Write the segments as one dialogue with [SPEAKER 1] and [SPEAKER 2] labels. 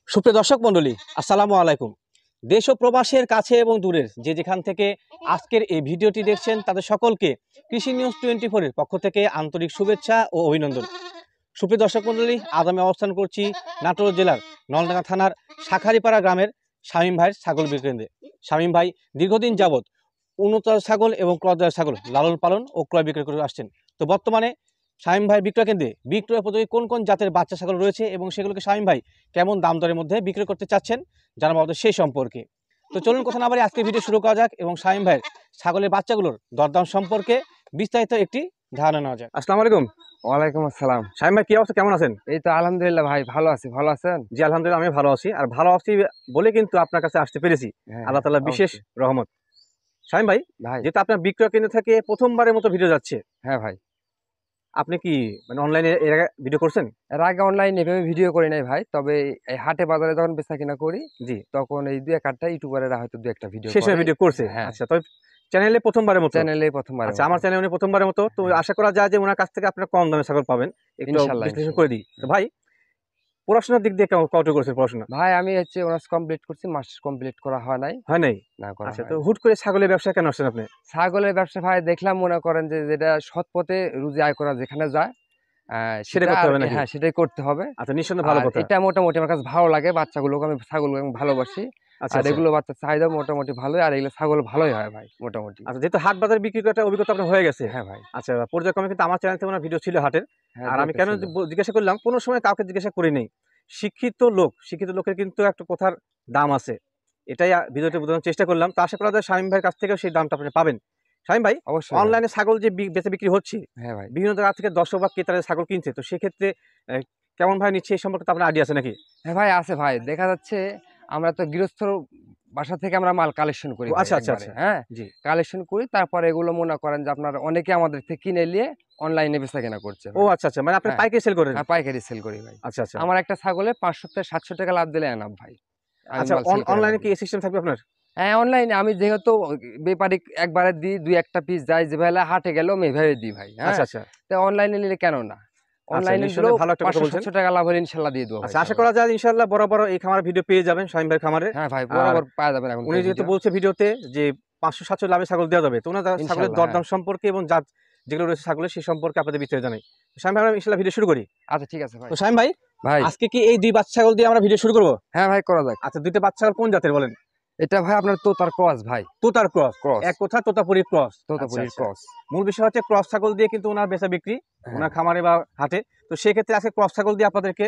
[SPEAKER 1] সুপ্রিয় দর্শক মণ্ডলী, আসসালামু আলাইকুম। দেশ ও প্রবাসের কাছে এবং দূরের যে যেখান থেকে আজকের এই ভিডিওটি দেখছেন তাদের সকলকে কৃষি নিউজ 24 এর পক্ষ থেকে আন্তরিক শুভেচ্ছা ও অভিনন্দন। সুপ্রিয় দর্শক মণ্ডলী, আজ আমি অবস্থান করছি নাটোর জেলার নলডাঙ্গা থানার শাখারিপাড়া গ্রামের শামীম ভাইয়ের ছাগল বিক্রেন্দ্রে। শামীম ভাই দীর্ঘদিন যাবৎ উন্নত ছাগল এবং ক্রয় ছাগল লালন পালন ও ক্রয় বিক্রয় করে আসছেন। তো বর্তমানে শামীম ভাই বিক্রয় কেন্দ্রে বিক্রয় পদ্ধতি কোন কোন জাতের বাচ্চা ছাগল রয়েছে এবং সেগুলোকে শামীম ভাই কেমন দাম দরের মধ্যে বিক্রি করতে চাচ্ছেন জানাবো আমাদের সেই সম্পর্কে। তো চলুন কথা না বাড়ি আজকে ভিডিও শুরু করা যাক এবং শামীম ভাইয়ের ছাগলের বাচ্চাগুলোর দরদাম সম্পর্কে বিস্তারিত একটি ধারণা নেওয়া যাক। আসসালামু আলাইকুম।
[SPEAKER 2] ওয়ালাইকুম আসসালাম।
[SPEAKER 1] শামীম ভাই কি অবস্থা, কেমন আছেন?
[SPEAKER 2] এই তো আলহামদুলিল্লাহ ভাই, ভালো আছি। ভালো আছেন?
[SPEAKER 1] জি আলহামদুলিল্লাহ, আমি ভালো আছি। আর ভালো আছি বলে কিন্তু আপনার কাছে আসতে পেরেছি, আল্লাহ তাআলার বিশেষ রহমত। শামীম ভাই, যেহেতু আপনার বিক্রয় কেন্দ্র থেকে প্রথমবারের মতো ভিডিও যাচ্ছে,
[SPEAKER 2] হ্যাঁ ভাই,
[SPEAKER 1] আপনি কি মানে অনলাইনে এর আগে ভিডিও করছেন?
[SPEAKER 2] এর আগে অনলাইনে এভাবে ভিডিও করি নাই ভাই, তবে এই হাটে বাজারে যখন বেচা কিনা করি
[SPEAKER 1] জি,
[SPEAKER 2] তখন এই দুই একটা ইউটিউবাররা হয়তো দুই একটা ভিডিও
[SPEAKER 1] শেষ ভিডিও করছে।
[SPEAKER 2] হ্যাঁ,
[SPEAKER 1] আচ্ছা, তবে চ্যানেলে প্রথমবারের মতো?
[SPEAKER 2] চ্যানেলে প্রথমবার।
[SPEAKER 1] আচ্ছা, আমার চ্যানেলে উনি প্রথমবারের মতো, তো আশা করা যায় যে ওনার কাছ থেকে আপনারা কম দামে ছাগল পাবেন। একটু
[SPEAKER 2] ইনশাআল্লাহ
[SPEAKER 1] বিশ্লেষণ করে দিই। তো ভাই, পড়াশোনার দিক দিয়ে কত করেছেন পড়াশোনা?
[SPEAKER 2] ভাই আমি হচ্ছে অনার্স কমপ্লিট করছি, মাস্টার্স কমপ্লিট করা হয় নাই।
[SPEAKER 1] হয় নাই?
[SPEAKER 2] না করা
[SPEAKER 1] আচ্ছা,
[SPEAKER 2] হয়
[SPEAKER 1] তো
[SPEAKER 2] নাই।
[SPEAKER 1] হুট করে ছাগলের ব্যবসা কেন আসছেন আপনি?
[SPEAKER 2] ছাগলের ব্যবসা ভাই দেখলাম, মনে করেন যে যেটা সৎ পথে রুজি আয় করা যেখানে যায়
[SPEAKER 1] সেটা
[SPEAKER 2] সেটা
[SPEAKER 1] করতে হবে নাকি?
[SPEAKER 2] হ্যাঁ, সেটাই করতে হবে।
[SPEAKER 1] আচ্ছা, নিঃসন্দেহে ভালো
[SPEAKER 2] আর
[SPEAKER 1] কথা।
[SPEAKER 2] এটা মোটামুটি আমার কাছে ভালো লাগে, বাচ্চাগুলোকে আমি ছাগলগুলো আমি ভালোবাসি।
[SPEAKER 1] আচ্ছা
[SPEAKER 2] আর
[SPEAKER 1] আচ্ছা
[SPEAKER 2] এগুলো বাচ্চার চাহিদা মোটামুটি ভালোই, আর এগুলো ছাগল ভালোই হয় ভাই মোটামুটি।
[SPEAKER 1] আচ্ছা, যেহেতু হাট বাজার বিক্রি করার অভিজ্ঞতা আপনার হয়ে গেছে,
[SPEAKER 2] হ্যাঁ ভাই,
[SPEAKER 1] আচ্ছা, পর্যায়ক্রমে কিন্তু আমার চ্যানেল থেকে ওনার ভিডিও ছিল হাটের।
[SPEAKER 2] হ্যাঁ
[SPEAKER 1] আর আমি
[SPEAKER 2] দরকার
[SPEAKER 1] কেন
[SPEAKER 2] ছিল।
[SPEAKER 1] জিজ্ঞাসা করলাম, কোনো সময় কাউকে জিজ্ঞাসা করি নেই। শিক্ষিত লোকের কিন্তু একটা কথার দাম আছে, এটাই ভিডিওতে বোঝানোর চেষ্টা করলাম। তো আশা করা যায় শামীম ভাইয়ের কাছ থেকেও সেই দামটা আপনি পাবেন। শামীম ভাই,
[SPEAKER 2] অবশ্যই ভাই।
[SPEAKER 1] অনলাইনে ছাগল যে বেচা বিক্রি হচ্ছে,
[SPEAKER 2] হ্যাঁ ভাই।
[SPEAKER 1] বিভিন্ন জায়গা থেকে দর্শক বা ক্রেতারা ছাগল কিনছে, তো সেক্ষেত্রে কেমন ভাই নিচ্ছে এই সম্পর্কে তো আপনার আইডিয়া আছে নাকি?
[SPEAKER 2] হ্যাঁ ভাই, আছে ভাই। দেখা যাচ্ছে আমরা তো গৃহস্থর বাসা থেকে আমরা মাল কালেকশন করি ভাই
[SPEAKER 1] আচ্ছা আচ্ছা
[SPEAKER 2] একবারে,
[SPEAKER 1] আচ্ছা,
[SPEAKER 2] হ্যাঁ?
[SPEAKER 1] জি।
[SPEAKER 2] কালেকশন করি, তারপরে এগুলো মনে করেন যে আপনার অনেকে আমাদের থেকে কিনে নিয়ে অনলাইনে বেচাকেনা করছে
[SPEAKER 1] ও
[SPEAKER 2] ভাই।
[SPEAKER 1] আচ্ছা আচ্ছা, মানে আপনি
[SPEAKER 2] হ্যাঁ,
[SPEAKER 1] পাইকারি সেল করেন?
[SPEAKER 2] হ্যাঁ পাইকারি সেল করি ভাই।
[SPEAKER 1] আচ্ছা আচ্ছা
[SPEAKER 2] আমার একটা ছাগলে 500 থেকে 700 টাকা লাভ দিলে এনাফ ভাই। আমি
[SPEAKER 1] আচ্ছা,
[SPEAKER 2] মাল সেল করে
[SPEAKER 1] অনলাইনে
[SPEAKER 2] রাখি।
[SPEAKER 1] কি এই সিস্টেম থাকবে আপনার?
[SPEAKER 2] হ্যাঁ, অনলাইনে আমি যেহেতু বেপারিক একবারে দিই, ২-১ পিস যাই, যেবেলা হাটে গেলেও আমি এভাবে দিই ভাই, হ্যাঁ?
[SPEAKER 1] আচ্ছা আচ্ছা
[SPEAKER 2] তো অনলাইনে নিলে কেন না?
[SPEAKER 1] আচ্ছা,
[SPEAKER 2] অনলাইনে দিলেও
[SPEAKER 1] নিঃসন্দেহে ভালো একটা কথা বলছেন।
[SPEAKER 2] ৫০০-৭০০ টাকা লাভ হলে ইনশাআল্লাহ দিয়ে দেবো ভাই
[SPEAKER 1] আচ্ছা, আশা
[SPEAKER 2] ছাগল।
[SPEAKER 1] করা যায় ইনশাআল্লাহ বড় এই খামারের ভিডিও পেয়ে যাবেন শামীম ভাইয়ের খামারে।
[SPEAKER 2] হ্যাঁ ভাই,
[SPEAKER 1] আর
[SPEAKER 2] বরাবর পাওয়া যাবেন এখন
[SPEAKER 1] উনি যেহেতু
[SPEAKER 2] ভিডিও।
[SPEAKER 1] বলছে ভিডিওতে যে ৫০০-৭০০ লাভে ছাগল দেওয়া যাবে, তো ওনার ছাগলের
[SPEAKER 2] ইনশাআল্লাহ, হ্যাঁ।
[SPEAKER 1] দরদাম সম্পর্কে এবং জাত যেগুলো রয়েছে ছাগলের সেই সম্পর্কে আপনাদের বিস্তারিত জানাই। শামীম ভাই, আমরা ইনশাআল্লাহ ভিডিও শুরু করি।
[SPEAKER 2] আচ্ছা ঠিক আছে ভাই।
[SPEAKER 1] তো শামীম ভাই,
[SPEAKER 2] ভাই,
[SPEAKER 1] আজকে কি এই ২ বাচ্চা ছাগল দিয়ে আমরা ভিডিও শুরু করব?
[SPEAKER 2] হ্যাঁ ভাই করা যাক।
[SPEAKER 1] আচ্ছা, ২টা বাচ্চা ছাগল কোন জাতের বলেন?
[SPEAKER 2] এটা ভাই আপনার তোতার ক্রস ভাই।
[SPEAKER 1] তোতার ক্রস।
[SPEAKER 2] ক্রস,
[SPEAKER 1] এক কথা তোতাপুরি ক্রস। আচ্ছা
[SPEAKER 2] তোতাপুরির
[SPEAKER 1] আচ্ছা,
[SPEAKER 2] ক্রস।
[SPEAKER 1] মূল বিষয় হচ্ছে ক্রস ছাগল দিয়ে কিন্তু ওনার বেচা বিক্রি,
[SPEAKER 2] হ্যাঁ,
[SPEAKER 1] ওনার খামারে বা হাটে। তো সেক্ষেত্রে আজকে ক্রস ছাগল দিয়ে আপনাদেরকে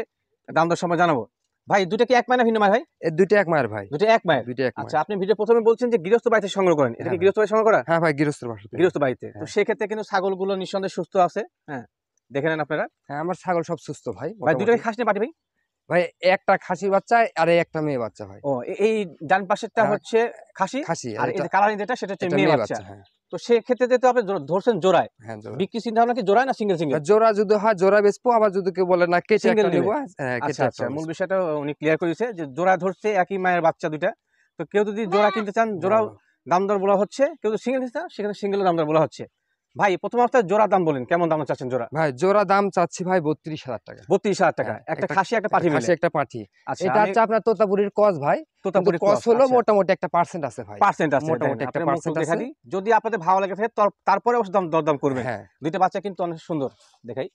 [SPEAKER 1] দাম দর সময় জানাবো। ভাই, দুটো কি এক মায়ের না ভিন্ন মায়ের ভাই?
[SPEAKER 2] এই দুইটা এক মায়ের ভাই।
[SPEAKER 1] দুটো এক মায়ের?
[SPEAKER 2] দুইটা এক
[SPEAKER 1] আচ্ছা,
[SPEAKER 2] মায়ের।
[SPEAKER 1] আপনি ভিডিও প্রথমে বলছেন যে গৃহস্থ বাড়িতে সংগ্রহ করেন, এটা
[SPEAKER 2] হ্যাঁ
[SPEAKER 1] কি
[SPEAKER 2] ভাই।
[SPEAKER 1] গৃহস্থ বাড়িতে সংগ্রহ করা?
[SPEAKER 2] হ্যাঁ ভাই, গৃহস্থের বাসা থেকে।
[SPEAKER 1] গৃহস্থ বাড়িতে। তো
[SPEAKER 2] হ্যাঁ।
[SPEAKER 1] সেক্ষেত্রে কিন্তু ছাগলগুলো নিঃসন্দেহে সুস্থ আছে। হ্যাঁ, দেখে নেন আপনারা।
[SPEAKER 2] হ্যাঁ, আমার ছাগল সব সুস্থ ভাই
[SPEAKER 1] ভাই,
[SPEAKER 2] মোটামুটি।
[SPEAKER 1] দুটোই খাসি না পাটি ভাই?
[SPEAKER 2] ভাই একটা খাসির বাচ্চা আর একটা মেয়ে বাচ্চা ভাই।
[SPEAKER 1] ও, এই ডান পাশেরটা
[SPEAKER 2] হ্যাঁ,
[SPEAKER 1] হচ্ছে খাসি,
[SPEAKER 2] খাসি,
[SPEAKER 1] আর
[SPEAKER 2] আর
[SPEAKER 1] এই
[SPEAKER 2] এটা
[SPEAKER 1] যে কালারিং যেটা সেটা হচ্ছে
[SPEAKER 2] এটা
[SPEAKER 1] মেয়ে
[SPEAKER 2] মেয়ে
[SPEAKER 1] বাচ্চা।
[SPEAKER 2] বাচ্চা। হ্যাঁ,
[SPEAKER 1] তো সেক্ষেত্রে যেহেতু আপনি ধরছেন জোড়ায়,
[SPEAKER 2] হ্যাঁ জোড়া।
[SPEAKER 1] বিক্রি চিন্তা ভাবনা কি জোড়ায় না সিঙ্গেল সিঙ্গেল?
[SPEAKER 2] জোড়া যদি হয় জোড়া বেচবো, আবার যদি কেউ বলে না কেটে
[SPEAKER 1] সিঙ্গেল
[SPEAKER 2] একটা
[SPEAKER 1] নিবে।
[SPEAKER 2] নিবো, হ্যাঁ কেটে
[SPEAKER 1] আচ্ছা
[SPEAKER 2] একটা
[SPEAKER 1] আচ্ছা, মূল
[SPEAKER 2] বেচবো।
[SPEAKER 1] বিষয়টা উনি ক্লিয়ার করে দিয়েছে যে জোড়া ধরছে একই মায়ের বাচ্চা দুইটা। তো কেউ যদি জোড়া কিনতে চান, জোড়াও দাম দর বলা হচ্ছে। কেউ যদি সিঙ্গেল কিনতে চান, সেখানে সিঙ্গেলের দাম দর বলা হচ্ছে। ভাই, প্রথম অবস্থায় জোড়া দাম বলেন, কেমন দাম চাচ্ছেন জোড়া?
[SPEAKER 2] ভাই জোড়া দাম চাচ্ছি ভাই ৩২,০০০ টাকা।
[SPEAKER 1] ৩২,০০০ টাকা,
[SPEAKER 2] হ্যাঁ,
[SPEAKER 1] একটা খাসি একটা পাঠি মিলে।
[SPEAKER 2] খাসি একটা পাঠি।
[SPEAKER 1] আচ্ছা,
[SPEAKER 2] এটা হচ্ছে আপনার তোতাপুরির ক্রস ভাই। কিন্তু
[SPEAKER 1] তোতাপুরি
[SPEAKER 2] ক্রস
[SPEAKER 1] ক্রস,
[SPEAKER 2] হলো
[SPEAKER 1] আচ্ছা,
[SPEAKER 2] মোটামুটি একটা পার্সেন্ট আছে ভাই।
[SPEAKER 1] পার্সেন্ট আছে,
[SPEAKER 2] মোটামুটি একটা পার্সেন্ট
[SPEAKER 1] দেখা
[SPEAKER 2] আছে।
[SPEAKER 1] দিই। যদি আপনাদের ভালো লাগে থাকে তারপরে অবশ্য দরদাম করবেন।
[SPEAKER 2] হ্যাঁ,
[SPEAKER 1] দুইটা বাচ্চা কিন্তু অনেক সুন্দর দেখাই।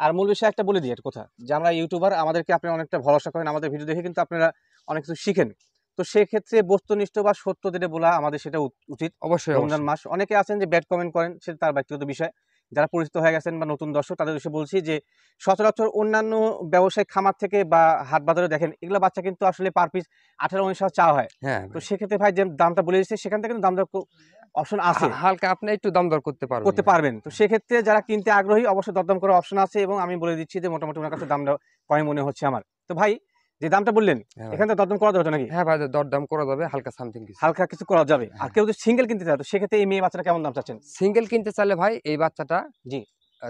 [SPEAKER 1] আর মূল বিষয় একটা বলে দিই, একটা কথা, যে আমরা ইউটিউবার, আমাদেরকে আপনি অনেকটা ভরসা করেন, আমাদের ভিডিও দেখে কিন্তু আপনারা অনেক কিছু শিখেন। তো সেক্ষেত্রে বস্তুনিষ্ঠ বা সত্য যেটা বলা আমাদের সেটা উচিত।
[SPEAKER 2] অবশ্যই
[SPEAKER 1] রমজান
[SPEAKER 2] অবশ্যই।
[SPEAKER 1] মাস, অনেকে আছেন যে ব্যাড কমেন্ট করেন, সেটা তার ব্যক্তিগত বিষয়। যারা পরিচিত হয়ে গেছেন বা নতুন দর্শক, তাদের বিষয়ে বলছি যে সচরাচর অন্যান্য ব্যবসায়িক খামার থেকে বা হাট বাজারে দেখেন, এগুলো বাচ্চা কিন্তু আসলে পার পিস 18-19 টাকা চাওয়া হয়।
[SPEAKER 2] হ্যাঁ
[SPEAKER 1] তো
[SPEAKER 2] ভাই।
[SPEAKER 1] সেক্ষেত্রে ভাই যে দামটা বলে দিচ্ছে, সেখান থেকে কিন্তু দাম দর অপশন আছে,
[SPEAKER 2] হালকা আপনি একটু দাম দর করতে পারবেন
[SPEAKER 1] করতে
[SPEAKER 2] ভাই।
[SPEAKER 1] পারবেন। তো সেক্ষেত্রে যারা কিনতে আগ্রহী, অবশ্যই দরদাম করার অপশন আছে এবং আমি বলে দিচ্ছি যে মোটামুটি ওনার কাছে দামটা কয় মনে হচ্ছে আমার। তো ভাই, যে দামটা বললেন,
[SPEAKER 2] হ্যাঁ ভাই।
[SPEAKER 1] এখান থেকে দরদাম করা যাবে নাকি?
[SPEAKER 2] হ্যাঁ ভাই, দরদাম করা যাবে হালকা সামথিং কিছু।
[SPEAKER 1] হালকা কিছু করা যাবে। আর
[SPEAKER 2] হ্যাঁ।
[SPEAKER 1] কেউ যদি সিঙ্গেল কিনতে চায়, তো সেক্ষেত্রে এই মেয়ে বাচ্চাটা কেমন দাম চাচ্ছেন?
[SPEAKER 2] সিঙ্গেল কিনতে চাইলে ভাই এই বাচ্চাটা
[SPEAKER 1] জি,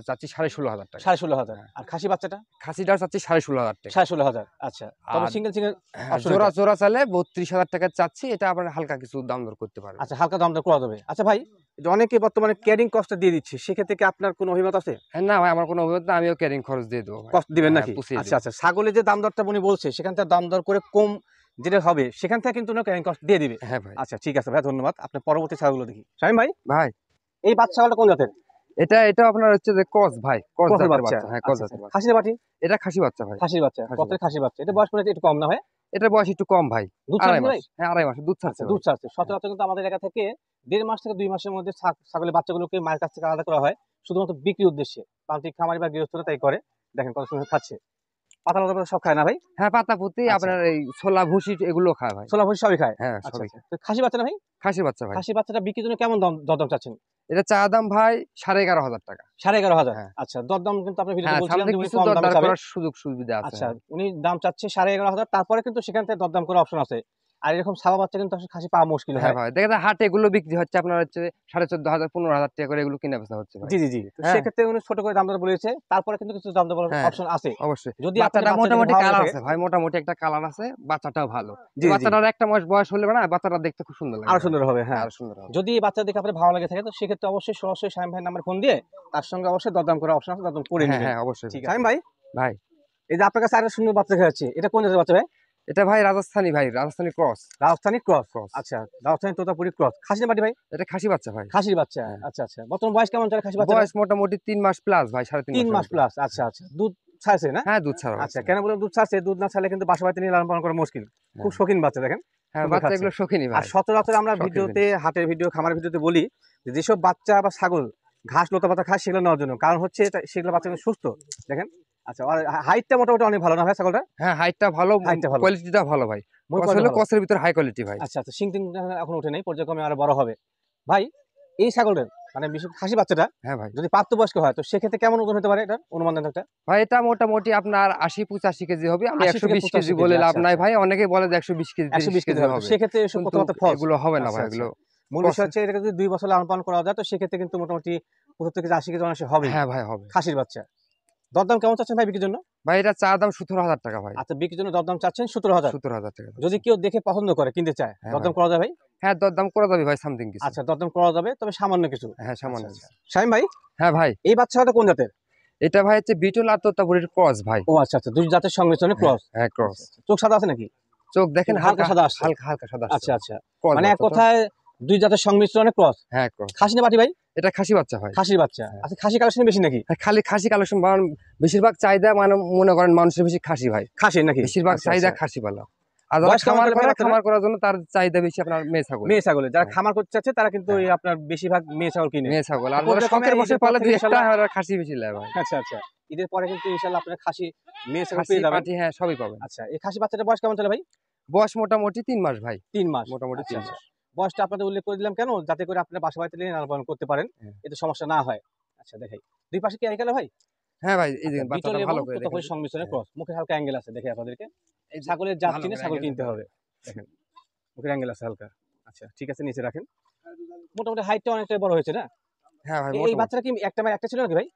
[SPEAKER 2] চাচ্ছি 16,500 টাকা।
[SPEAKER 1] 16,500। আর খাসি বাচ্চাটা
[SPEAKER 2] খাসিটাও চাচ্ছি 16,500 টাকা।
[SPEAKER 1] 16,500। আচ্ছা, তবে
[SPEAKER 2] আর
[SPEAKER 1] সিঙ্গেল
[SPEAKER 2] হ্যাঁ,
[SPEAKER 1] অপশন
[SPEAKER 2] জোড়া
[SPEAKER 1] এটা।
[SPEAKER 2] জোড়া চাইলে 32,000 টাকা চাচ্ছি, এটা আপনার হালকা কিছু দাম দর করতে পারবেন।
[SPEAKER 1] আচ্ছা, হালকা দাম দর করা যাবে। আচ্ছা ভাই, যে অনেকে বর্তমানে ক্যারিং কস্টটা দিয়ে দিচ্ছে, সেক্ষেত্রে কি আপনার কোনো অভিমত আছে?
[SPEAKER 2] হ্যাঁ, না ভাই, আমার কোনো অভিজ্ঞতা না, আমিও ক্যারিং খরচ দিয়ে দেবো ভাই।
[SPEAKER 1] কষ্ট দিবেন
[SPEAKER 2] হ্যাঁ,
[SPEAKER 1] নাকি?
[SPEAKER 2] পুষিয়ে
[SPEAKER 1] আচ্ছা
[SPEAKER 2] দেবো।
[SPEAKER 1] আচ্ছা, ছাগলের যে দাম দরটা উনি বলছে সেখান থেকে দাম দর করে কম যেটা হবে সেখান থেকে কিন্তু উনি ক্যারিং কস্ট দিয়ে দিবে।
[SPEAKER 2] হ্যাঁ ভাই।
[SPEAKER 1] আচ্ছা ঠিক আছে ভাই, ধন্যবাদ। আপনার পরবর্তী ছাগলগুলো দেখি। শামীম ভাই,
[SPEAKER 2] ভাই,
[SPEAKER 1] এই বাচ্চা ছাগলটা কোন জাতের?
[SPEAKER 2] এটা আপনার হচ্ছে যে ক্রস ভাই, ক্রস
[SPEAKER 1] ক্রসের
[SPEAKER 2] জাতের
[SPEAKER 1] বাচ্চা।
[SPEAKER 2] বাচ্চা। হ্যাঁ, ক্রস
[SPEAKER 1] আচ্ছা আচ্ছা,
[SPEAKER 2] জাতের বাচ্চা।
[SPEAKER 1] খাসি না বাটি?
[SPEAKER 2] এটা খাসি বাচ্চা ভাই।
[SPEAKER 1] খাসির বাচ্চা,
[SPEAKER 2] খাসির
[SPEAKER 1] ক্রসের
[SPEAKER 2] বাচ্চা।
[SPEAKER 1] খাসির বাচ্চা। এটা বয়স মনে হচ্ছে একটু কম না হয়?
[SPEAKER 2] এটার বয়স একটু কম ভাই,
[SPEAKER 1] দুধ
[SPEAKER 2] 2.5
[SPEAKER 1] ছাড়ছে
[SPEAKER 2] মাস।
[SPEAKER 1] ভাই?
[SPEAKER 2] হ্যাঁ, 2.5 মাস দুধ ছাড়ছে
[SPEAKER 1] আচ্ছা,
[SPEAKER 2] ভাই।
[SPEAKER 1] দুধ ছাড়ছে। সচরাচর কিন্তু আমাদের এলাকা থেকে 1.5 মাস থেকে 2 মাসের মধ্যে ছাগলের বাচ্চাগুলোকে মায়ের কাছ থেকে আলাদা করা হয়, শুধুমাত্র বিক্রির উদ্দেশ্যে। প্রান্তিক খামারি বা গৃহস্থরা তাই করে। দেখেন কত সুন্দর খাচ্ছে। পাতা লতা সব খায় না ভাই?
[SPEAKER 2] হ্যাঁ, পাতা পুঁতি,
[SPEAKER 1] আচ্ছা।
[SPEAKER 2] আপনার এই ছোলা ভুসি এগুলো খায় ভাই।
[SPEAKER 1] ছোলা ভুসি সবই খায়?
[SPEAKER 2] হ্যাঁ,
[SPEAKER 1] আচ্ছা
[SPEAKER 2] সবই
[SPEAKER 1] আচ্ছা।
[SPEAKER 2] খায়।
[SPEAKER 1] তো খাসি বাচ্চা না ভাই?
[SPEAKER 2] খাসির বাচ্চা ভাই।
[SPEAKER 1] খাসি বাচ্চাটা বিক্রির জন্য কেমন দরদাম চাচ্ছেন?
[SPEAKER 2] এটা চা দাম ভাই 11,500 টাকা।
[SPEAKER 1] 11,500।
[SPEAKER 2] হ্যাঁ।
[SPEAKER 1] আচ্ছা, দরদাম কিন্তু আপনি ভিডিওতে
[SPEAKER 2] হ্যাঁ,
[SPEAKER 1] বলছিলেন
[SPEAKER 2] সামনে
[SPEAKER 1] যে উনি
[SPEAKER 2] কিছু
[SPEAKER 1] কম দামে
[SPEAKER 2] দরদার
[SPEAKER 1] চাবে।
[SPEAKER 2] করার সুযোগ সুবিধা আছে।
[SPEAKER 1] আচ্ছা,
[SPEAKER 2] হ্যাঁ।
[SPEAKER 1] উনি দাম চাচ্ছে 11,500। তারপরে কিন্তু সেখান থেকে দরদাম করার অপশন আছে। আর এরকম ছাবা বাচ্চা কিন্তু আসলে খাসি পাওয়া মুশকিল
[SPEAKER 2] হ্যাঁ
[SPEAKER 1] হয়।
[SPEAKER 2] ভাই, দেখেন হাটে এগুলো বিক্রি হচ্ছে আপনার হচ্ছে 14,500 15,000 টাকা করে, এগুলো কিনা বেচা হচ্ছে ভাই।
[SPEAKER 1] জি জি জি। তো
[SPEAKER 2] হ্যাঁ।
[SPEAKER 1] সেক্ষেত্রে উনি ছোট করে দাম দর বলেছে, তারপরে কিন্তু কিছু দাম দর বলার
[SPEAKER 2] হ্যাঁ,
[SPEAKER 1] অপশন আছে।
[SPEAKER 2] অবশ্যই।
[SPEAKER 1] যদি আপনাদের
[SPEAKER 2] বাচ্চাটা
[SPEAKER 1] বাচ্চা দেখে
[SPEAKER 2] মোটামুটি
[SPEAKER 1] ভালো
[SPEAKER 2] কালার
[SPEAKER 1] লাগে।
[SPEAKER 2] আছে ভাই, মোটামুটি একটা কালার আছে, বাচ্চাটাও ভালো।
[SPEAKER 1] জি জি।
[SPEAKER 2] বাচ্চাটার 1 মাস বয়স হলে না, বাচ্চাটা দেখতে খুব সুন্দর লাগে
[SPEAKER 1] আরো
[SPEAKER 2] ভাই।
[SPEAKER 1] সুন্দর হবে। হ্যাঁ,
[SPEAKER 2] আরো সুন্দর হবে।
[SPEAKER 1] যদি এই বাচ্চা দেখে আপনার ভালো লাগে থাকে, তো সেক্ষেত্রে অবশ্যই সরাসরি শামীম ভাইয়ের নাম্বার ফোন দিয়ে তার সঙ্গে অবশ্যই দরদাম করার অপশন আছে, দরদাম করে
[SPEAKER 2] হ্যাঁ,
[SPEAKER 1] নেবেন।
[SPEAKER 2] হ্যাঁ, অবশ্যই
[SPEAKER 1] ঠিক
[SPEAKER 2] ভাই।
[SPEAKER 1] আছে শামীম ভাই,
[SPEAKER 2] ভাই,
[SPEAKER 1] এই যে আপনার কাছে আরেকটা সুন্দর বাচ্চা দেখা যাচ্ছে, এটা কোন জাতের বাচ্চা ভাই?
[SPEAKER 2] এটা ভাই রাজস্থানী ভাই, Rajasthani cross.
[SPEAKER 1] Rajasthani cross.
[SPEAKER 2] Cross.
[SPEAKER 1] আচ্ছা, রাজস্থানি তোতাপুরি ক্রস। খাসি না বাটি ভাই?
[SPEAKER 2] এটা খাসি বাচ্চা ভাই।
[SPEAKER 1] খাসির বাচ্চা।
[SPEAKER 2] হ্যাঁ।
[SPEAKER 1] আচ্ছা আচ্ছা, বর্তমান বয়স কেমন চলে খাসি বাচ্চা?
[SPEAKER 2] বয়স মোটামুটি 3 মাস প্লাস ভাই, 3.5
[SPEAKER 1] 3 মাস
[SPEAKER 2] মাসের মতো।
[SPEAKER 1] প্লাস। আচ্ছা আচ্ছা, দুধ ছাড়ছে না?
[SPEAKER 2] হ্যাঁ, দুধ ছাড়া
[SPEAKER 1] আচ্ছা,
[SPEAKER 2] বাচ্চা।
[SPEAKER 1] কেন বললাম দুধ ছাড়ছে? দুধ না ছাড়লে কিন্তু বাসা বাড়িতে নিয়ে লালন পালন করা মুশকিল। খুব
[SPEAKER 2] হ্যাঁ।
[SPEAKER 1] শৌখিন বাচ্চা দেখেন।
[SPEAKER 2] হ্যাঁ,
[SPEAKER 1] সুন্দর
[SPEAKER 2] বাচ্চা
[SPEAKER 1] খাচ্ছে।
[SPEAKER 2] এগুলো শৌখিনই
[SPEAKER 1] আর
[SPEAKER 2] ভাই।
[SPEAKER 1] সচরাচর আমরা
[SPEAKER 2] শখের
[SPEAKER 1] ভিডিওতে, হাটের ভিডিও, খামারের ভিডিওতে বলি যে যেসব বাচ্চা বা ছাগল ঘাস লতা পাতা খায় সেগুলো নেওয়ার জন্য, কারণ হচ্ছে সেগুলো বাচ্চা কিন্তু সুস্থ। দেখেন। আচ্ছা, আর হাইটটা মোটামুটি অনেক ভালো না ভাই ছাগলটা?
[SPEAKER 2] হ্যাঁ, হাইটটা ভালো,
[SPEAKER 1] হাইটটা ভালো।
[SPEAKER 2] কোয়ালিটিটা ভালো ভাই।
[SPEAKER 1] মনে
[SPEAKER 2] ক্রস
[SPEAKER 1] করেন
[SPEAKER 2] হলো
[SPEAKER 1] ভালো।
[SPEAKER 2] ক্রসের ভিতর হাই কোয়ালিটি ভাই।
[SPEAKER 1] আচ্ছা আচ্ছা, সিং টিং এখন ওঠে নাই, পর্যায়ক্রমে আরো বড় হবে। ভাই, এই ছাগলের মানে বিশেষ খাসি বাচ্চাটা
[SPEAKER 2] হ্যাঁ ভাই।
[SPEAKER 1] যদি প্রাপ্তবয়স্ক হয়, তো সেক্ষেত্রে কেমন ওজন হতে পারে? এটা অনুমান দেন একটা।
[SPEAKER 2] ভাই, এটা মোটামুটি আপনার 80-85 কেজি হবে। আমি
[SPEAKER 1] 80 থেকে
[SPEAKER 2] 120
[SPEAKER 1] 85
[SPEAKER 2] কেজি বলে
[SPEAKER 1] কেজি।
[SPEAKER 2] লাভ
[SPEAKER 1] আচ্ছা
[SPEAKER 2] নাই
[SPEAKER 1] আচ্ছা।
[SPEAKER 2] ভাই। অনেকেই বলে যে 120 কেজি
[SPEAKER 1] 120
[SPEAKER 2] 30
[SPEAKER 1] কেজি
[SPEAKER 2] কেজি
[SPEAKER 1] হবে।
[SPEAKER 2] হবে।
[SPEAKER 1] সেক্ষেত্রে এসব
[SPEAKER 2] কিন্তু
[SPEAKER 1] কথাবার্তা ফলস।
[SPEAKER 2] এগুলো হবে না
[SPEAKER 1] আচ্ছা
[SPEAKER 2] ভাই,
[SPEAKER 1] আচ্ছা।
[SPEAKER 2] এগুলো
[SPEAKER 1] মূল বিষয় হচ্ছে এটা যদি 2 বছর লালন পালন করা যায়, তো সেক্ষেত্রে কিন্তু মোটামুটি 75 থেকে 80 কেজি অনায়াসে হবে
[SPEAKER 2] হ্যাঁ ভাই, হবে।
[SPEAKER 1] খাসির বাচ্চা। দরদাম কেমন চাচ্ছেন ভাই বিক্রির জন্য?
[SPEAKER 2] ভাই, এটা চা দাম 17,000 টাকা ভাই।
[SPEAKER 1] আচ্ছা, বিক্রির জন্য দরদাম চাচ্ছেন 17,000।
[SPEAKER 2] 17,000 টাকা।
[SPEAKER 1] যদি কেউ দেখে পছন্দ করে কিনতে চায়,
[SPEAKER 2] হ্যাঁ
[SPEAKER 1] দরদাম
[SPEAKER 2] ভাই।
[SPEAKER 1] করা যায় ভাই?
[SPEAKER 2] হ্যাঁ, দরদাম করা যাবে ভাই, সামথিং কিছু।
[SPEAKER 1] আচ্ছা, দরদাম করা যাবে, তবে সামান্য কিছু।
[SPEAKER 2] হ্যাঁ, সামান্য
[SPEAKER 1] আচ্ছা,
[SPEAKER 2] কিছু।
[SPEAKER 1] শামীম ভাই,
[SPEAKER 2] হ্যাঁ ভাই,
[SPEAKER 1] এই বাচ্চাটা কোন জাতের?
[SPEAKER 2] এটা ভাই হচ্ছে বিটল আর তোতাপুরির ক্রস ভাই।
[SPEAKER 1] ও আচ্ছা আচ্ছা, দুই জাতের সংমিশ্রণে ক্রস।
[SPEAKER 2] হ্যাঁ, ক্রস।
[SPEAKER 1] চোখ সাদা আছে নাকি?
[SPEAKER 2] চোখ দেখেন
[SPEAKER 1] হালকা
[SPEAKER 2] হালকা
[SPEAKER 1] সাদা আসছে।
[SPEAKER 2] হালকা হালকা সাদা আসছে।
[SPEAKER 1] আচ্ছা আচ্ছা,
[SPEAKER 2] ক্রস
[SPEAKER 1] মানে এক
[SPEAKER 2] বাচ্চা তো।
[SPEAKER 1] কথায় দুই জাতের সংমিশ্রণে ক্রস।
[SPEAKER 2] হ্যাঁ, ক্রস।
[SPEAKER 1] খাসি না বাটি ভাই?
[SPEAKER 2] এটা খাসি বাচ্চা ভাই।
[SPEAKER 1] খাসির বাচ্চা। আচ্ছা, খাসি কালেকশন বেশি নাকি?
[SPEAKER 2] হ্যাঁ, খালি খাসি কালেকশন, বেশিরভাগ চাহিদা মানে মনে করেন মানুষের বেশি খাসি ভাই।
[SPEAKER 1] খাসি নাকি?
[SPEAKER 2] বেশিরভাগ
[SPEAKER 1] আচ্ছা,
[SPEAKER 2] চাহিদা
[SPEAKER 1] আচ্ছা।
[SPEAKER 2] খাসি পালা। আর যারা
[SPEAKER 1] বয়স কেমন
[SPEAKER 2] খামার
[SPEAKER 1] চলে
[SPEAKER 2] করে,
[SPEAKER 1] ভাই বাচ্চাটার?
[SPEAKER 2] খামার করার জন্য তার চাহিদা বেশি আপনার মেয়ে ছাগল।
[SPEAKER 1] মেয়ে ছাগলের যারা
[SPEAKER 2] হ্যাঁ।
[SPEAKER 1] খামার করতে চাচ্ছে তারা কিন্তু
[SPEAKER 2] হ্যাঁ।
[SPEAKER 1] ওই আপনার বেশিরভাগ মেয়ে ছাগল কিনে।
[SPEAKER 2] মেয়ে ছাগল। আর
[SPEAKER 1] তো
[SPEAKER 2] যারা
[SPEAKER 1] পর্যায়ক্রমে
[SPEAKER 2] শখের বসে
[SPEAKER 1] ঈদের পর
[SPEAKER 2] পালে
[SPEAKER 1] থেকে
[SPEAKER 2] দুই একটা
[SPEAKER 1] ইনশাল্লাহ-
[SPEAKER 2] আর খাসি বেশি লেয় ভাই।
[SPEAKER 1] আচ্ছা আচ্ছা, ঈদের পরে কিন্তু ইনশাআল্লাহ আপনার খাসি মেয়ে ছাগল
[SPEAKER 2] খাসি
[SPEAKER 1] পেয়ে যাবেন।
[SPEAKER 2] পাটি, হ্যাঁ, সবই পাবেন।
[SPEAKER 1] আচ্ছা, এই খাসি বাচ্চাটার বয়স কেমন চলে ভাই?
[SPEAKER 2] বয়স মোটামুটি 3 মাস ভাই।
[SPEAKER 1] 3 মাস।
[SPEAKER 2] মোটামুটি
[SPEAKER 1] আচ্ছা
[SPEAKER 2] 3
[SPEAKER 1] আচ্ছা,
[SPEAKER 2] মাস।
[SPEAKER 1] বয়সটা আপনাদের উল্লেখ করে দিলাম কেন? যাতে করে আপনারা বাসা বাড়িতে নিয়ে লালন পালন করতে পারেন,
[SPEAKER 2] হ্যাঁ।
[SPEAKER 1] এতে সমস্যা না হয়। আচ্ছা, দেখাই দুই পাশে কি অ্যাঙ্গেল ভাই?
[SPEAKER 2] হ্যাঁ ভাই, এই যে
[SPEAKER 1] আচ্ছা,
[SPEAKER 2] বাচ্চাটা
[SPEAKER 1] বিটল
[SPEAKER 2] ভালো
[SPEAKER 1] এবং
[SPEAKER 2] করে দেখেন।
[SPEAKER 1] তোতাপুরি সংমিশ্রণে ক্রস। মুখে হালকা অ্যাঙ্গেল আছে, দেখে আপনাদেরকে।
[SPEAKER 2] এই যে
[SPEAKER 1] ছাগলের জাত
[SPEAKER 2] ভালো
[SPEAKER 1] চিনে
[SPEAKER 2] করে
[SPEAKER 1] ছাগল
[SPEAKER 2] angle
[SPEAKER 1] কিনতে
[SPEAKER 2] দেখেন।
[SPEAKER 1] হবে। দেখেন, মুখের অ্যাঙ্গেল আছে হালকা। আচ্ছা ঠিক আছে, নিচে রাখেন। মোটামুটি হাইটটা অনেকটাই বড় হয়েছে না?
[SPEAKER 2] হ্যাঁ ভাই,
[SPEAKER 1] এই
[SPEAKER 2] মোটামুটি।
[SPEAKER 1] বাচ্চাটা কি একটা মায়ের একটা ছিল নাকি ভাই?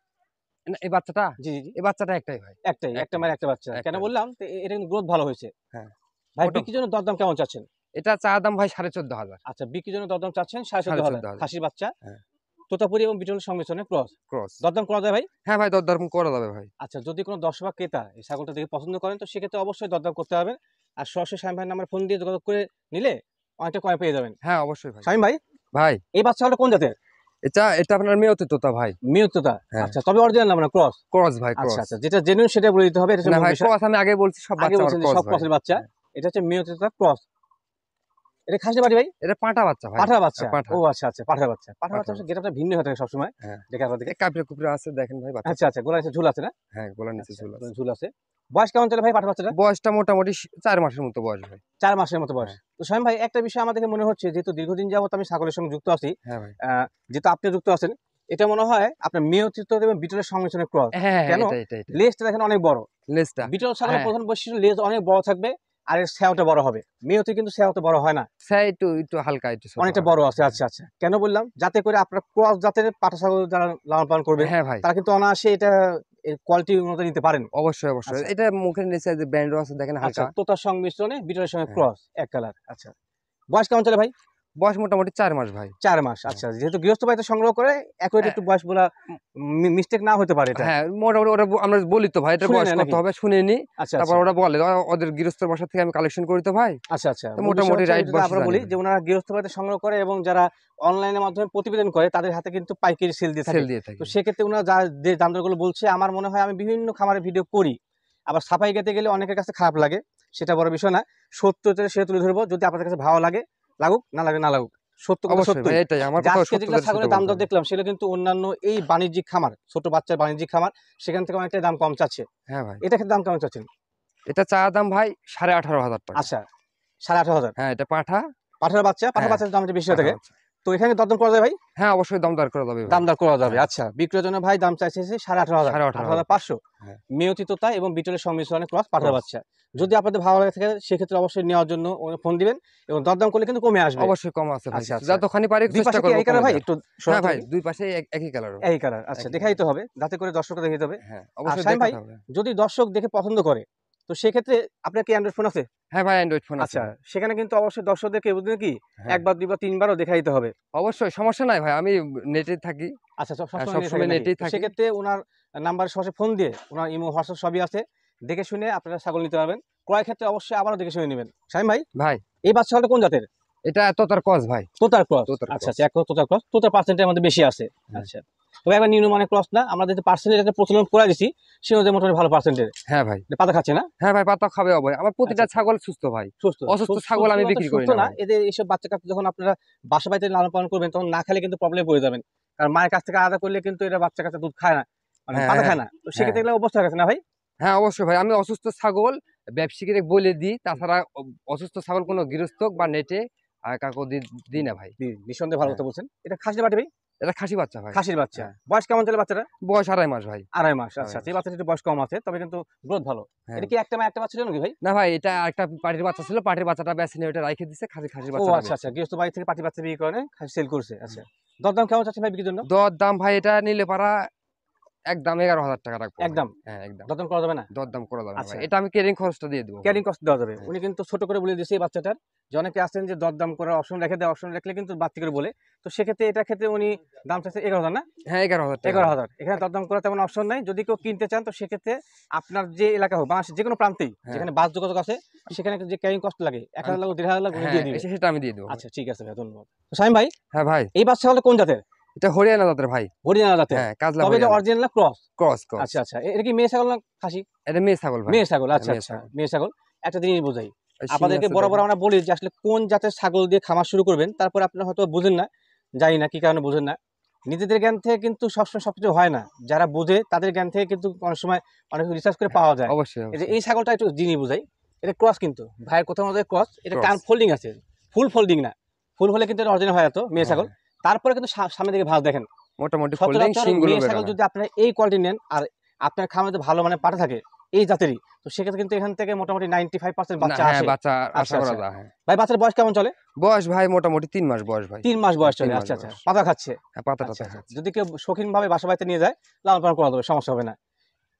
[SPEAKER 2] না, এই বাচ্চাটা,
[SPEAKER 1] জি জি জি,
[SPEAKER 2] এই বাচ্চাটা একটাই ভাই।
[SPEAKER 1] একটাই, একটা
[SPEAKER 2] একটাই।
[SPEAKER 1] মায়ের একটা বাচ্চা। কেন
[SPEAKER 2] একটাই।
[SPEAKER 1] বললাম? তো এটা কিন্তু গ্রোথ ভালো হয়েছে।
[SPEAKER 2] হ্যাঁ।
[SPEAKER 1] ভাই,
[SPEAKER 2] মোটা-
[SPEAKER 1] বিক্রির জন্য দরদাম কেমন চাচ্ছেন?
[SPEAKER 2] এটা চা দাম ভাই 14,500।
[SPEAKER 1] আচ্ছা, বিক্রির জন্য দরদাম চাচ্ছেন 14,500।
[SPEAKER 2] 14,500
[SPEAKER 1] খাসির বাচ্চা,
[SPEAKER 2] হ্যাঁ।
[SPEAKER 1] তোতাপুরি এবং বিটল সংমিশ্রণে ক্রস।
[SPEAKER 2] ক্রস।
[SPEAKER 1] দরদাম করা যায় ভাই?
[SPEAKER 2] হ্যাঁ ভাই, দরদাম করা যাবে ভাই।
[SPEAKER 1] আচ্ছা, যদি কোনো দর্শক বা ক্রেতা এই ছাগলটা দেখে পছন্দ করেন, তো সেক্ষেত্রে অবশ্যই দরদাম করতে হবে। আর সরাসরি শামীম ভাইয়ের নাম্বার ফোন দিয়ে যোগাযোগ করে নিলে অনেকটা কমে পেয়ে যাবেন।
[SPEAKER 2] হ্যাঁ, অবশ্যই ভাই।
[SPEAKER 1] শামীম ভাই,
[SPEAKER 2] ভাই,
[SPEAKER 1] এই বাচ্চাটা কোন জাতের?
[SPEAKER 2] এটা আপনার মেয়তে তোতা ভাই।
[SPEAKER 1] মিউতটা।
[SPEAKER 2] হ্যাঁ।
[SPEAKER 1] আচ্ছা, তবে অরিজিনাল না, মানে ক্রস?
[SPEAKER 2] ক্রস ভাই, ক্রস।
[SPEAKER 1] আচ্ছা আচ্ছা, যেটা জেনুইন সেটা বলে দিতে হবে। এটা
[SPEAKER 2] না
[SPEAKER 1] হচ্ছে
[SPEAKER 2] ভাই,
[SPEAKER 1] মূল বিষয়।
[SPEAKER 2] ক্রস আমি আগে বলছি, সব
[SPEAKER 1] আগে
[SPEAKER 2] বাচ্চা আমার
[SPEAKER 1] বলছেন যে
[SPEAKER 2] ক্রস
[SPEAKER 1] সব
[SPEAKER 2] ভাই।
[SPEAKER 1] ক্রসের বাচ্চা। এটা হচ্ছে মিউতটা ক্রস। এটা খাসি বাড়ি ভাই?
[SPEAKER 2] এটা পাঁঠা বাচ্চা ভাই।
[SPEAKER 1] পাঠার বাচ্চা।
[SPEAKER 2] পাঁঠা।
[SPEAKER 1] ও আচ্ছা আচ্ছা, পাঠার বাচ্চা। পাঠার
[SPEAKER 2] পাঁঠা
[SPEAKER 1] বাচ্চা গেটআপটা ভিন্ন হয়ে থাকে সবসময়।
[SPEAKER 2] হ্যাঁ।
[SPEAKER 1] দেখে আপনাদেরকে।
[SPEAKER 2] এই কাপড়ে কুপড়ে আছে দেখেন ভাই বাচ্চা।
[SPEAKER 1] আচ্ছা আচ্ছা, গোলার নিচে ঝুল আছে না?
[SPEAKER 2] হ্যাঁ, গলার নিচে
[SPEAKER 1] আচ্ছা,
[SPEAKER 2] ঝুল আছে।
[SPEAKER 1] ঝুল আছে। বয়স কেমন চলে ভাই পাঠার বাচ্চাটা?
[SPEAKER 2] বয়সটা মোটামুটি 4 মাসের মতো বয়স ভাই।
[SPEAKER 1] 4 মাসের মতো বয়স। তো শামীম ভাই, একটা বিষয় আমার দেখে মনে হচ্ছে, যেহেতু দীর্ঘদিন যাবত আমি ছাগলের সঙ্গে যুক্ত আছি,
[SPEAKER 2] হ্যাঁ ভাই।
[SPEAKER 1] যেহেতু আপনি যুক্ত আছেন, এটা মনে হয় আপনার মিউত এবং বিটলের সংমিশ্রণে ক্রস।
[SPEAKER 2] হ্যাঁ,
[SPEAKER 1] কেন?
[SPEAKER 2] এটা।
[SPEAKER 1] লেজটা দেখেন অনেক বড়।
[SPEAKER 2] লেজটা।
[SPEAKER 1] বিটল ছাগলের
[SPEAKER 2] হ্যাঁ।
[SPEAKER 1] প্রধান বৈশিষ্ট্য লেজ অনেক বড় থাকবে আর এর স্যাওটা বড় হবে। মেয়েতে কিন্তু স্যাওটা বড় হয় না,
[SPEAKER 2] স্যার একটু একটু হালকা একটু ছোট
[SPEAKER 1] অনেকটা
[SPEAKER 2] হয়।
[SPEAKER 1] বড় আছে। আচ্ছা আচ্ছা, কেন বললাম, যাতে করে আপনার ক্রস জাতের পাঠা ছাগল যারা লালন পালন করবেন
[SPEAKER 2] হ্যাঁ ভাই,
[SPEAKER 1] তারা কিন্তু অনায়াসে এটা কোয়ালিটি উন্নত নিতে পারেন।
[SPEAKER 2] অবশ্যই অবশ্যই।
[SPEAKER 1] আচ্ছা
[SPEAKER 2] এটা মুখের নিচে যে ব্যান্ডও আছে দেখেন
[SPEAKER 1] আচ্ছা,
[SPEAKER 2] হালকা।
[SPEAKER 1] তোতার সংমিশ্রণে বিটলের সঙ্গে
[SPEAKER 2] হ্যাঁ।
[SPEAKER 1] ক্রস, এক কালার। আচ্ছা, বয়স কেমন চলে ভাই?
[SPEAKER 2] বয়স মোটামুটি 4 মাস ভাই।
[SPEAKER 1] 4 মাস।
[SPEAKER 2] হ্যাঁ।
[SPEAKER 1] আচ্ছা, যেহেতু গৃহস্থ বাড়িতে সংগ্রহ করে অ্যাকুরেট একটু বয়স বলা মিস্টেক না হতে পারে এটা।
[SPEAKER 2] হ্যাঁ, মোটামুটি ওরা আমরা বলি তো ভাই এটার
[SPEAKER 1] শুনে
[SPEAKER 2] বয়স
[SPEAKER 1] নেয়
[SPEAKER 2] কত
[SPEAKER 1] নাকি?
[SPEAKER 2] হবে শুনে নি।
[SPEAKER 1] আচ্ছা
[SPEAKER 2] তারপর
[SPEAKER 1] আচ্ছা
[SPEAKER 2] ওরা বলে ওদের গৃহস্থের বাসা থেকে আমি কালেকশন করি তো ভাই।
[SPEAKER 1] আচ্ছা আচ্ছা,
[SPEAKER 2] তো
[SPEAKER 1] মূল বিষয়
[SPEAKER 2] মোটামুটি
[SPEAKER 1] হচ্ছে
[SPEAKER 2] রাইট
[SPEAKER 1] যদি
[SPEAKER 2] বয়স
[SPEAKER 1] আমরা বলি যে ওনারা গৃহস্থ বাড়িতে সংগ্রহ করে এবং যারা অনলাইনের মাধ্যমে প্রতিবেদন করে তাদের হাতে কিন্তু পাইকারি সেল দিয়ে থাকে।
[SPEAKER 2] সেল দিয়ে থাকে।
[SPEAKER 1] তো সেক্ষেত্রে ওনারা যে দাম দরগুলো বলছে, আমার মনে হয় আমি বিভিন্ন খামারে ভিডিও করি, আবার সাফাই গাতে গেলে অনেকের কাছে খারাপ লাগে, সেটা বড় বিষয় না। সত্যটা সে তুলে ধরবো, যদি আপনাদের কাছে ভালো লাগে লাগুক, না লাগে না লাগুক, সত্য কথা
[SPEAKER 2] অবশ্যই ভাই
[SPEAKER 1] সত্যই।
[SPEAKER 2] এটাই আমার
[SPEAKER 1] যে
[SPEAKER 2] কথা
[SPEAKER 1] আজকে
[SPEAKER 2] সত্য
[SPEAKER 1] যেগুলো
[SPEAKER 2] যেটা সেটা
[SPEAKER 1] ছাগলের দাম
[SPEAKER 2] বলতে
[SPEAKER 1] দর
[SPEAKER 2] হবে।
[SPEAKER 1] দেখলাম সেগুলো কিন্তু অন্যান্য এই বাণিজ্যিক খামার, ছোট বাচ্চার বাণিজ্যিক খামার, সেখান থেকে অনেকটাই দাম কম চাচ্ছে।
[SPEAKER 2] হ্যাঁ ভাই,
[SPEAKER 1] এটা ক্ষেত্রে দাম কেমন চাচ্ছেন?
[SPEAKER 2] এটা চা দাম ভাই 18,500 টাকা।
[SPEAKER 1] আচ্ছা, 18,500।
[SPEAKER 2] হ্যাঁ, এটা পাঠা।
[SPEAKER 1] পাঠার বাচ্চা, পাঠার
[SPEAKER 2] হ্যাঁ,
[SPEAKER 1] বাচ্চার দাম একটু বেশি হয়ে
[SPEAKER 2] পাঠা
[SPEAKER 1] থাকে।
[SPEAKER 2] বাচ্চা।
[SPEAKER 1] তো এখানে দরদাম করা যায় ভাই?
[SPEAKER 2] হ্যাঁ, অবশ্যই দাম দর করে দেবে ভাই।
[SPEAKER 1] দাম দর করা যাবে।
[SPEAKER 2] হ্যাঁ।
[SPEAKER 1] আচ্ছা, বিক্রয়ের জন্য ভাই দাম চাইছে 18,500,
[SPEAKER 2] 18,500
[SPEAKER 1] 18,500।
[SPEAKER 2] হ্যাঁ।
[SPEAKER 1] মেয়তি তোতা এবং বিটলের সংমিশ্রণে ক্রস পাঠার
[SPEAKER 2] ক্রস।
[SPEAKER 1] বাচ্চা। যদি আপনাদের ভালো লাগে থাকে সেক্ষেত্রে অবশ্যই নেওয়ার জন্য ফোন দিবেন এবং দরদাম করলে কিন্তু কমে আসবে।
[SPEAKER 2] অবশ্যই কম আছে ভাই।
[SPEAKER 1] আচ্ছা আচ্ছা,
[SPEAKER 2] যতখানি পারি
[SPEAKER 1] দুই
[SPEAKER 2] চেষ্টা
[SPEAKER 1] পাশে কি
[SPEAKER 2] করব
[SPEAKER 1] এই কালার
[SPEAKER 2] কমে
[SPEAKER 1] ভাই?
[SPEAKER 2] দেওয়ার।
[SPEAKER 1] একটু
[SPEAKER 2] হ্যাঁ ভাই,
[SPEAKER 1] সরাসরি
[SPEAKER 2] দুই পাশে একই কালার।
[SPEAKER 1] একই কালার। আচ্ছা,
[SPEAKER 2] একই
[SPEAKER 1] দেখাই
[SPEAKER 2] কালার।
[SPEAKER 1] তো হবে যাতে করে দর্শকরা দেখিয়ে দেবে।
[SPEAKER 2] হ্যাঁ,
[SPEAKER 1] আর
[SPEAKER 2] অবশ্যই
[SPEAKER 1] শামীম ভাই,
[SPEAKER 2] দেখাতে হবে।
[SPEAKER 1] যদি দর্শক দেখে পছন্দ করে তো সেক্ষেত্রে আপনার কি অ্যান্ড্রয়েড ফোন আছে?
[SPEAKER 2] হ্যাঁ ভাই, অ্যান্ড্রয়েড ফোন আছে
[SPEAKER 1] আচ্ছা,
[SPEAKER 2] ভাই।
[SPEAKER 1] সেখানে কিন্তু অবশ্যই দর্শকদেরকে বুঝলেন কি
[SPEAKER 2] হ্যাঁ,
[SPEAKER 1] একবার দুইবার তিনবারও দেখাই দিতে হবে।
[SPEAKER 2] অবশ্যই সমস্যা নাই ভাই। আমি নেটে থাকি।
[SPEAKER 1] আচ্ছা, সবসময় নিয়ে
[SPEAKER 2] সবসময়
[SPEAKER 1] থাকেন নাকি?
[SPEAKER 2] নেটেই
[SPEAKER 1] তো
[SPEAKER 2] থাকি।
[SPEAKER 1] সেক্ষেত্রে উনার নাম্বারে সরাসরি ফোন দিয়ে, উনার ইমো, হোয়াটসঅ্যাপ সবই আছে। দেখে শুনে আপনারা ছাগল নিতে পারবেন। ক্রয়ের ক্ষেত্রে অবশ্যই আবারও দেখে শুনে নিবেন। শামীম ভাই,
[SPEAKER 2] ভাই,
[SPEAKER 1] এই বাচ্চাটা কোন জাতের?
[SPEAKER 2] এটা তোতার ক্রস ভাই।
[SPEAKER 1] তোতার ক্রস।
[SPEAKER 2] তোতার
[SPEAKER 1] আচ্ছা
[SPEAKER 2] ক্রস।
[SPEAKER 1] আচ্ছা, এক তোতার ক্রস। তোতার পার্সেন্টের মধ্যে বেশি আছে।
[SPEAKER 2] হ্যাঁ।
[SPEAKER 1] আচ্ছা, তবে একবার নিম্নমানের ক্রস না, আমরা যেহেতু পার্সেন্টেজ একটা প্রচলন করে দিছি, সে অনুযায়ী মোটামুটি ভালো পার্সেন্টের।
[SPEAKER 2] হ্যাঁ ভাই।
[SPEAKER 1] পাতা খাচ্ছে না?
[SPEAKER 2] হ্যাঁ ভাই, পাতা খাবে অবয়। আমার প্রতিটা
[SPEAKER 1] আচ্ছা,
[SPEAKER 2] ছাগল সুস্থ ভাই।
[SPEAKER 1] সুস্থ।
[SPEAKER 2] অসুস্থ ছাগল আমি
[SPEAKER 1] বলতে
[SPEAKER 2] বিক্রি করি
[SPEAKER 1] সুস্থ
[SPEAKER 2] না
[SPEAKER 1] না,
[SPEAKER 2] ভাই।
[SPEAKER 1] এদের এইসব বাচ্চা কাচ্চা যখন আপনারা বাসা বাড়িতে লালন পালন করবেন তখন না খেলে কিন্তু প্রবলেমে পড়ে যাবেন। কারণ মায়ের কাছ থেকে আলাদা করলে কিন্তু এরা বাচ্চা কাচ্চা দুধ খায় না, মানে
[SPEAKER 2] হ্যাঁ,
[SPEAKER 1] পাতা
[SPEAKER 2] হ্যাঁ,
[SPEAKER 1] খায় না। তো সেক্ষেত্রে
[SPEAKER 2] হ্যাঁ।
[SPEAKER 1] এগুলো অবস্থা হয়ে গেছে না ভাই?
[SPEAKER 2] হ্যাঁ, অবশ্যই ভাই। আমি অসুস্থ ছাগল ব্যবসায়ীকে বলে দিই। তাছাড়া অসুস্থ ছাগল কোনো গৃহস্থক বা নেটে কাউকে দিই না ভাই।
[SPEAKER 1] নিঃসন্দেহে ভালো
[SPEAKER 2] হ্যাঁ।
[SPEAKER 1] কথা বলছেন। এটা খাসির বাটি ভাই?
[SPEAKER 2] এটা খাসি বাচ্চা ভাই।
[SPEAKER 1] খাসির বাচ্চা।
[SPEAKER 2] হ্যাঁ।
[SPEAKER 1] বয়স কেমন চলে বাচ্চাটা?
[SPEAKER 2] বয়স 2.5 মাস ভাই।
[SPEAKER 1] 2.5 মাস। আচ্ছা
[SPEAKER 2] 2.5
[SPEAKER 1] আচ্ছা, এই
[SPEAKER 2] মাস।
[SPEAKER 1] বাচ্চাটা একটু বয়স কম আছে, তবে কিন্তু গ্রোথ ভালো।
[SPEAKER 2] হ্যাঁ।
[SPEAKER 1] এটা কি একটা বাচ্চা ছিল নাকি ভাই?
[SPEAKER 2] না ভাই, এটা আরেকটা পাটির বাচ্চা ছিল। পাটির বাচ্চাটা বেছে নিয়ে ওটা রাইখে দিছে। খাসির
[SPEAKER 1] ও
[SPEAKER 2] বাচ্চাটা
[SPEAKER 1] আচ্ছা আচ্ছা,
[SPEAKER 2] বেচছে।
[SPEAKER 1] গৃহস্থ বাড়ি থেকে পাটি বাচ্চা বিক্রি করে খাসি সেল করছে। আচ্ছা, দরদাম কেমন চাচ্ছেন ভাই বিক্রির জন্য?
[SPEAKER 2] দাম ভাই এটা নিলে পারা একদম 11,000 টাকা রাখবো ভাই।
[SPEAKER 1] একদম
[SPEAKER 2] হ্যাঁ, একদম।
[SPEAKER 1] দরদাম করা যাবে না?
[SPEAKER 2] দরদাম করা যাবে না
[SPEAKER 1] আচ্ছা,
[SPEAKER 2] ভাই। এটা আমি ক্যারিং খরচটা দিয়ে দেবো ভাই।
[SPEAKER 1] ক্যারিং কস্ট দেওয়া যাবে।
[SPEAKER 2] হ্যাঁ।
[SPEAKER 1] উনি কিন্তু ছোট করে বলে দিয়েছে এই বাচ্চাটার, যে অনেকে আছেন যে দরদাম করার অপশন রেখে দেয়, অপশন রাখলে কিন্তু বাড়তি করে বলে। তো সেক্ষেত্রে এটার ক্ষেত্রে উনি দাম চাচ্ছে 11,000 না?
[SPEAKER 2] হ্যাঁ, 11,000 টাকা।
[SPEAKER 1] 11,000। এখানে দরদাম করার তেমন অপশন নাই। যদি কেউ কিনতে চান তো সেক্ষেত্রে আপনার যে এলাকা হোক, বাংলাদেশের যে কোনো প্রান্তেই
[SPEAKER 2] হ্যাঁ।
[SPEAKER 1] যেখানে বাস যোগাযোগ আছে সেখানে যে ক্যারিং কস্ট লাগে 1,000 লাগুক 1,500 লাগুক উনি
[SPEAKER 2] হ্যাঁ,
[SPEAKER 1] দিয়ে দিবে।
[SPEAKER 2] সেটা আমি দিয়ে দেবো ভাই।
[SPEAKER 1] আচ্ছা, ঠিক আছে ভাই, ধন্যবাদ। তো শামীম ভাই,
[SPEAKER 2] হ্যাঁ ভাই,
[SPEAKER 1] এই বাচ্চা হলো কোন জাতের?
[SPEAKER 2] এটা হরিয়ানা জাতের ভাই।
[SPEAKER 1] হরিয়ানা জাতের?
[SPEAKER 2] হ্যাঁ, কাজলা
[SPEAKER 1] তবে এটা
[SPEAKER 2] হরিয়ানা।
[SPEAKER 1] অরিজিনাল না ক্রস?
[SPEAKER 2] Cross, cross.
[SPEAKER 1] আচ্ছা আচ্ছা, এটা কি মেয়ে ছাগল না খাসি?
[SPEAKER 2] এটা মেয়ে ছাগল ভাই।
[SPEAKER 1] মেয়ে ছাগল। আচ্ছা
[SPEAKER 2] মেয়ে
[SPEAKER 1] আচ্ছা,
[SPEAKER 2] ছাগল।
[SPEAKER 1] মেয়ে ছাগল। একটা জিনিস বোঝাই,
[SPEAKER 2] এই শিং
[SPEAKER 1] আপনাদেরকে
[SPEAKER 2] আছে
[SPEAKER 1] বরাবর
[SPEAKER 2] দেখেন।
[SPEAKER 1] আমরা বলি যে আসলে কোন জাতের ছাগল দিয়ে খামার শুরু করবেন, তারপর আপনারা হয়তো বুঝেন না, জানি না কি কারণে বুঝেন না। নিজেদের জ্ঞান থেকে কিন্তু সবসময় সবকিছু হয় না, যারা বোঝে তাদের জ্ঞান থেকে কিন্তু অনেক সময় অনেক রিসার্চ করে পাওয়া যায়।
[SPEAKER 2] অবশ্যই,
[SPEAKER 1] এই যে
[SPEAKER 2] অবশ্যই।
[SPEAKER 1] এই ছাগলটা একটু জিনিস বুঝাই, এটা ক্রস কিন্তু ভাইয়ের কোথাও মধ্যে ক্রস, এটা
[SPEAKER 2] Cross।
[SPEAKER 1] কান ফোল্ডিং আছে, ফুল ফোল্ডিং না। ফুল হলে কিন্তু অরিজিনাল হয় এত মেয়ে ছাগল।
[SPEAKER 2] হ্যাঁ,
[SPEAKER 1] তারপরে কিন্তু সামনে দিকে ভাঁজ দেখেন।
[SPEAKER 2] মোটামুটি ফোল্ডিং
[SPEAKER 1] সচরাচর
[SPEAKER 2] শিংগুলো
[SPEAKER 1] মেয়ে
[SPEAKER 2] বের
[SPEAKER 1] ছাগল
[SPEAKER 2] হয়।
[SPEAKER 1] যদি আপনারা এই কোয়ালিটি নেন আর আপনার খামারে ভালো মানে পাঠা থাকে এই জাতেরই, তো সেক্ষেত্রে কিন্তু এখান থেকে মোটামুটি 95% বাচ্চা
[SPEAKER 2] হ্যাঁ,
[SPEAKER 1] আসে।
[SPEAKER 2] বাচ্চা আশা
[SPEAKER 1] আচ্ছা,
[SPEAKER 2] করা
[SPEAKER 1] আচ্ছা।
[SPEAKER 2] যায়। হ্যাঁ।
[SPEAKER 1] ভাই, বাচ্চার বয়স কেমন চলে?
[SPEAKER 2] বয়স ভাই মোটামুটি 3 মাস বয়স ভাই।
[SPEAKER 1] 3 মাস বয়স
[SPEAKER 2] 3
[SPEAKER 1] চলে।
[SPEAKER 2] মাস
[SPEAKER 1] আচ্ছা আচ্ছা,
[SPEAKER 2] বয়স।
[SPEAKER 1] পাতা খাচ্ছে।
[SPEAKER 2] হ্যাঁ, পাতা
[SPEAKER 1] আচ্ছা
[SPEAKER 2] টাতা
[SPEAKER 1] আচ্ছা,
[SPEAKER 2] খাচ্ছে।
[SPEAKER 1] যদি কেউ শৌখিন ভাবে বাসা বাড়িতে নিয়ে যায় লালন পালন করা যাবে, সমস্যা হবে না।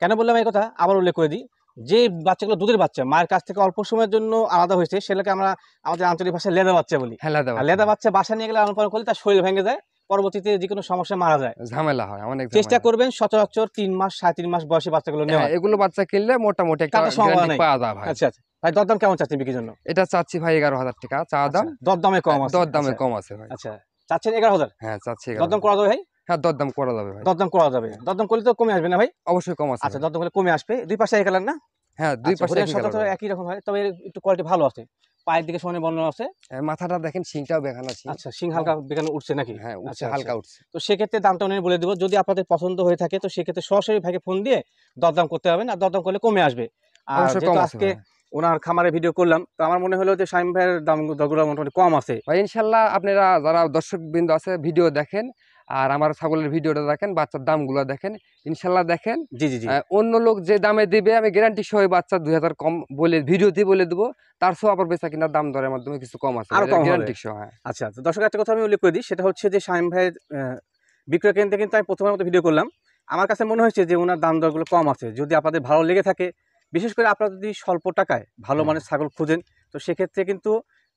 [SPEAKER 1] কেন বললাম এই কথা আবার উল্লেখ করে দিই, যে বাচ্চাগুলো দুধের বাচ্চা মায়ের কাছ থেকে অল্প সময়ের জন্য আলাদা হয়েছে সেটাকে আমরা আমাদের আঞ্চলিক ভাষায় লেদা বাচ্চা বলি।
[SPEAKER 2] হ্যাঁ, লেদা
[SPEAKER 1] আর
[SPEAKER 2] বাচ্চা।
[SPEAKER 1] লেদা বাচ্চা বাসা নিয়ে গেলে লালন পালন করলে তার শরীর ভেঙে যায়, পরবর্তীতে যে কোনো সমস্যা মারা যায়।
[SPEAKER 2] ঝামেলা হয়, অনেক
[SPEAKER 1] চেষ্টা
[SPEAKER 2] ঝামেলা।
[SPEAKER 1] করবেন সচরাচর 3 মাস 3.5 মাস বয়সী বাচ্চাগুলো
[SPEAKER 2] হ্যাঁ,
[SPEAKER 1] নেওয়ার।
[SPEAKER 2] এগুলো বাচ্চা কিনলে মোটামুটি একটা
[SPEAKER 1] টাকার সম্ভাবনা
[SPEAKER 2] গ্যারান্টি
[SPEAKER 1] নেই।
[SPEAKER 2] পাওয়া যায় ভাই।
[SPEAKER 1] আচ্ছা আচ্ছা, ভাই দরদাম কেমন চাচ্ছেন বিক্রির জন্য?
[SPEAKER 2] এটা চাচ্ছি ভাই 11,000 টাকা চা দাম।
[SPEAKER 1] আচ্ছা, দরদামে কম আছে।
[SPEAKER 2] দরদামে
[SPEAKER 1] আচ্ছা,
[SPEAKER 2] কম আছে ভাই।
[SPEAKER 1] আচ্ছা, চাচ্ছেন 11,000?
[SPEAKER 2] হ্যাঁ, চাচ্ছি
[SPEAKER 1] দরদাম
[SPEAKER 2] 11,000।
[SPEAKER 1] করা যাবে ভাই?
[SPEAKER 2] হ্যাঁ, দরদাম করা যাবে ভাই।
[SPEAKER 1] দরদাম করা যাবে। দরদাম করলে তো কমে আসবে না ভাই?
[SPEAKER 2] অবশ্যই কম আছে
[SPEAKER 1] আচ্ছা,
[SPEAKER 2] ভাই।
[SPEAKER 1] দরদাম করলে কমে আসবে। দুই পাশে এক কালার না?
[SPEAKER 2] হ্যাঁ, দুই
[SPEAKER 1] আচ্ছা,
[SPEAKER 2] পাশে
[SPEAKER 1] হরিয়ানা
[SPEAKER 2] একই
[SPEAKER 1] সচরাচর
[SPEAKER 2] কালার।
[SPEAKER 1] একই রকম হয়, তবে এর একটু কোয়ালিটি ভালো আছে। পায়ের দিকে সমানে বর্ণনা আছে।
[SPEAKER 2] মাথাটা দেখেন, শিংটাও বেখানা শিং।
[SPEAKER 1] আচ্ছা, শিং হালকা বেগানো উঠছে নাকি?
[SPEAKER 2] হ্যাঁ, উঠছে,
[SPEAKER 1] আচ্ছা,
[SPEAKER 2] হালকা
[SPEAKER 1] আচ্ছা।
[SPEAKER 2] উঠছে।
[SPEAKER 1] তো সেক্ষেত্রে দামটা উনি বলে দিব। যদি আপনাদের পছন্দ হয়ে থাকে তো সেক্ষেত্রে সরাসরি ভাইকে ফোন দিয়ে দরদাম করতে হবে, আর দরদাম করলে কমে আসবে। আর
[SPEAKER 2] অবশ্যই
[SPEAKER 1] যেহেতু
[SPEAKER 2] কম আছে
[SPEAKER 1] আজকে
[SPEAKER 2] ভাই।
[SPEAKER 1] ওনার খামারে ভিডিও করলাম, তো আমার মনে হলো যে শামীম ভাইয়ের দাম দরগুলো মোটামুটি কম আছে।
[SPEAKER 2] ভাই ইনশাল্লাহ আপনারা যারা দর্শকবৃন্দ আছে ভিডিও দেখেন, আর আমার ছাগলের ভিডিওটা দেখেন, বাচ্চার দামগুলো দেখেন, ইনশাল্লাহ দেখেন।
[SPEAKER 1] জি জি জি।
[SPEAKER 2] অন্য লোক যে দামে দিবে আমি গ্যারান্টি সহ বাচ্চা 2000 কম বলে ভিডিওতে বলে দেবো, তার সহ আবার বেচা কিনার দাম দরের মাধ্যমে কিছু কম আছে,
[SPEAKER 1] আরো কম হবে।
[SPEAKER 2] গ্যারান্টি সহ। হ্যাঁ
[SPEAKER 1] আচ্ছা, তো দর্শক একটা কথা আমি উল্লেখ করে দিই, সেটা হচ্ছে যে শামীম ভাইয়ের বিক্রয় কেন্দ্রে কিন্তু আমি প্রথমের মতো ভিডিও করলাম। আমার কাছে মনে হয়েছে যে ওনার দাম দরগুলো কম আছে। যদি আপনাদের ভালো লেগে থাকে, বিশেষ করে আপনারা যদি স্বল্প টাকায় ভালো মানের ছাগল খুঁজেন, তো সেক্ষেত্রে কিন্তু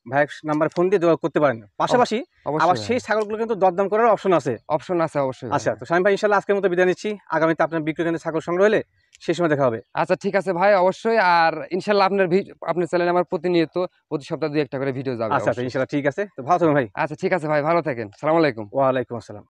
[SPEAKER 1] ভাইয়ের নাম্বার ফোন দিয়ে যোগাযোগ করতে পারেন। পাশাপাশি আবার
[SPEAKER 2] অবশ্যই
[SPEAKER 1] সেই ছাগলগুলো কিন্তু দরদাম করার অপশন আছে।
[SPEAKER 2] অপশন আছে, অবশ্যই।
[SPEAKER 1] আচ্ছা, তো শামীম ভাই ইনশাল্লাহ আজকের মতো বিদায় নিচ্ছি। আগামীতে আপনার বিক্রয় কেন্দ্রে ছাগল সংগ্রহ হলে সেই সময় দেখা হবে।
[SPEAKER 2] আচ্ছা ঠিক আছে ভাই, অবশ্যই। আর ইনশাল্লাহ আপনার চ্যানেলে আমার প্রতিনিয়ত প্রতি সপ্তাহে 2-1টা করে ভিডিও যাবে
[SPEAKER 1] আচ্ছা, তো
[SPEAKER 2] অবশ্যই।
[SPEAKER 1] ইনশাল্লাহ ঠিক আছে। তো ভালো থাকবেন ভাই।
[SPEAKER 2] আচ্ছা ঠিক আছে ভাই, ভালো থাকেন। সালাম আলাইকুম।
[SPEAKER 1] ওয়ালাইকুম আসসালাম।